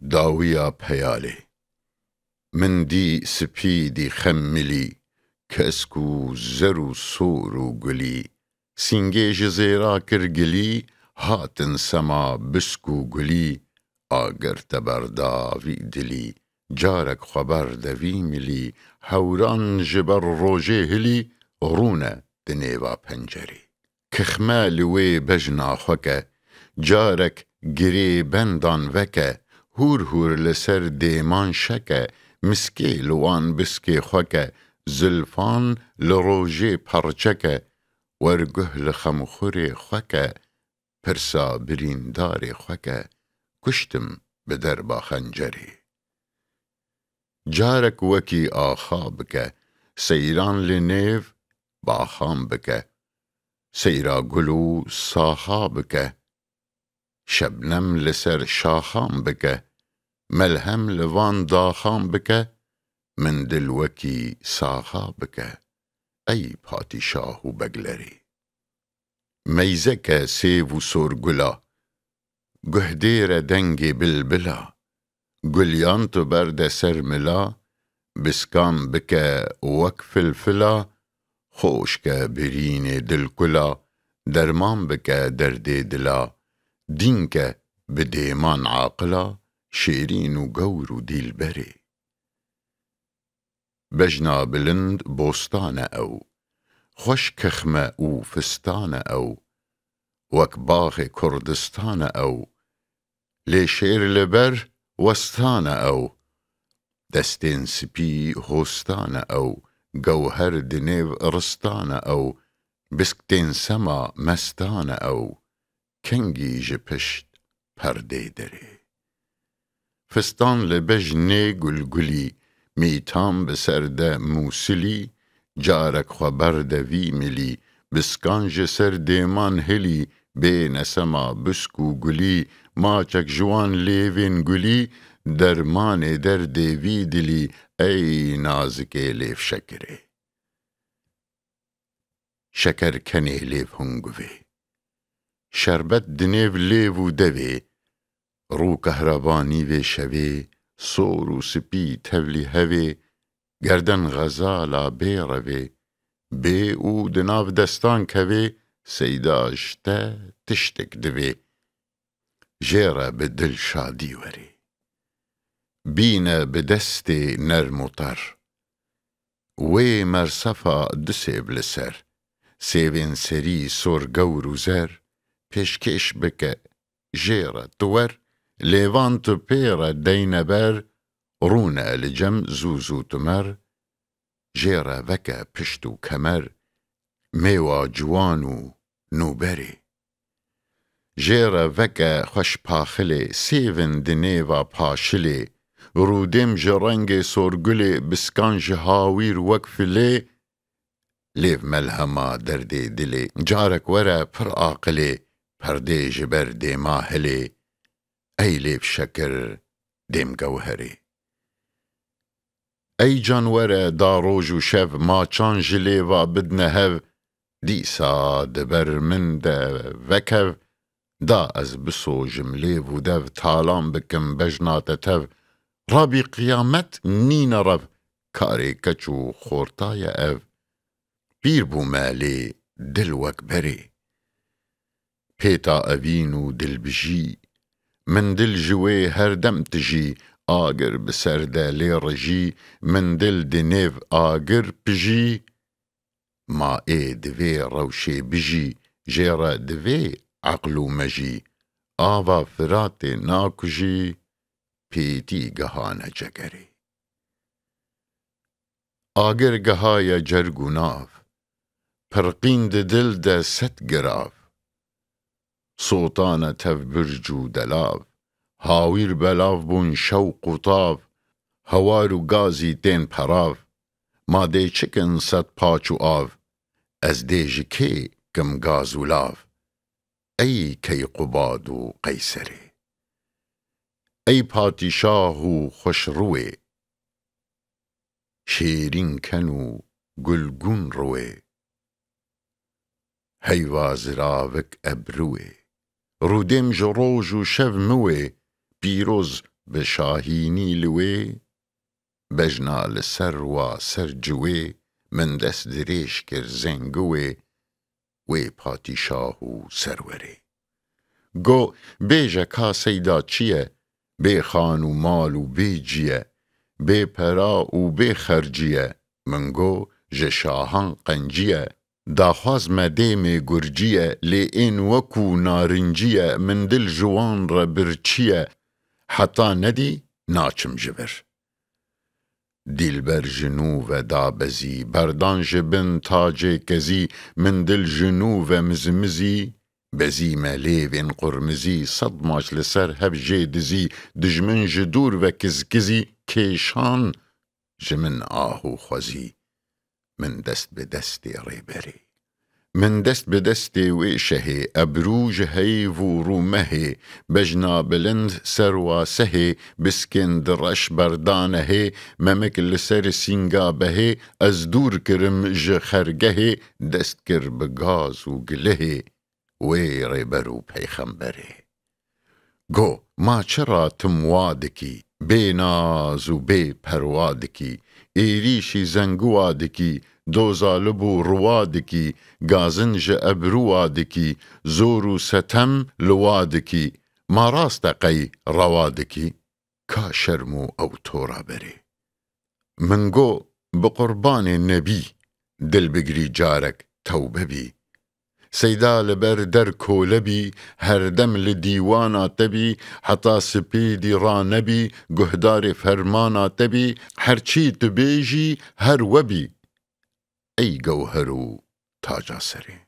داويا بهيالي من دي سبيدي خملي كسكو زرو صورو قلي سينجي جزيرا كرقلي هاتن سما بسكو قلي آگر تبردا في دلي جارك خبر دوي ملي هوران جبر روجه هلي رونه دنيوا پنجري كخمال وي بجنا خوكا جارك گري بندان وكا هور هور لسر ديمان شكا مسكي لوان بسكي خوكا زلفان لروجه پرچكا ورگه لخمخوري خوكا پرسا برين داري خوكا كشتم بدربا خنجري جارك وكي آخا بك سيران لنيف باخام بك سيرا قلو صاخا بك شبنم لسر شاخام بك ملهم لوان داخام بك من دلوكي صاخا بك أي پاتشاه بگلري ميزك سيف سور قلا گهدير دنگي بلبلا قليان تبرد سرملا بسكام بك وكف الفلا خوشك برين دلكلا درمان بك درد دلا دينك بديمان عاقلا شيرين وقور ديل بري بجنا بلند بوستان أو خوش كخمة و فستان أو وكباغ كردستان أو لشير لبر وستان أو دستين سبي هوستان أو جوهر دنيف رستان أو بسكتين سما مستان أو كنجي جبشت پرده دري فستان لبجني قلقلي ميتام بسرده موسلي جارك خبر دوي ملي بسكانج سر ديمان هلي بين سما بسكو قلي ماچك جوان ليفين قلي درمان در ديوي دلي اي نازك ليف شكري شكر كني ليف هنگوي شربت دنيف ليف ودوي رو كهرباني و شوي صور سپي تولي هوي گردن غزالا بيروي بي او دناف دستان كوي سيداشتا تشتك دوي جيرا بدل شادي وري بينا بدستي نرمطر وي مرصفا دسيب لسر سيفين سري سور قورو زر پیشکش بك جيرا تور ليوان تبيرا دينبر رونا لجم زوزو تمر جيرا وكا پشتو كمر ميوا جوانو نوبري جيرا وكا خوش پاخلي سيفن دنيوا پاشلي رودم جرنگ سورگلي بسكان جهاوير وكفلي ليف ملهما دردي دلي جارك ورا پر آقلي پرده جبر ديما هلي اي ليف شكر ديم جوهري اي جانورة داروج و شف ما چان جليوا بدنا هف ديسا دبر من دا وكف دا از بسو جمليف و دف تالان بكم بجنات تف رابي قيامت نين رف كاري كچو خورتايا اف بير بو مالي دل وكبري بيتا أفينو دل بجي من دل جوي هردم تجي آگر بسرده لرجي من دل دنيف آگر بجي ما اي دوي روشي بجي جيرا دوي عقلو مجي آوا فراتي ناكجي بيتي گهانه جگري آگر گهايا جرگو ناف پرقين دل ده ست گراف صوتانه تف برجو دلاف هاوير بلاف بون شوق و طاف هوارو غازي تين پراف ما دي چكن ست پاچو آف از ديج كي كم غازو لاف اي كي قبادو قيسري اي پاتشاهو خوش روي شيرين كنو گلگون روي هيواز راوك ابروي رودم جروج و شف موي بيروز بشاهینی لوی بجنا لسر و سر جوی من دست دریش کر زنگوی وی پادشاه و سروری گو بیجه کا سیدا چیه بی خان و مال و بی جیه بی پرا و بی خرجیه من گو جشاهان قنجیه داخواز مدیم گرجیه لی این وکو نارنجیه من دل جوان را برچیه حتی ندی ناچم جبر دیل بر جنو و دابزی بردان جبن تاج کزی من دل جنو و مزمزی بزی ملیوین قرمزی صد ماش لسر هب جیدزی دجمن جدور و کزکزی کیشان جمن آهو خوزی من دست به دست ریبری من دست به دست ویشه ابروج هیو و رومه بجنا بلند سرواسه بسکند رش بردانه ممک لسر سینگابه از دور کرم جخرگه دست کر بگاز و گله وی ریبرو پیخمبره گو ما چرا تموادکی بی ناز و بی پروادکی ایریشی زنگوادکی دوزالب و روادکی گازنج ابروادکی زور و ستم لوادکی ما راست قی روادکی کا شرمو او تورا بری من گو بقربان نبی دل بگری جارک توبه بی سیدا لبر در کولبی هر دم لدیوانا تبی حتا سپیدی را نبی گهدار فرمانا تبی هرچی تبیجی هر وبی ای گوهرو تاجا سری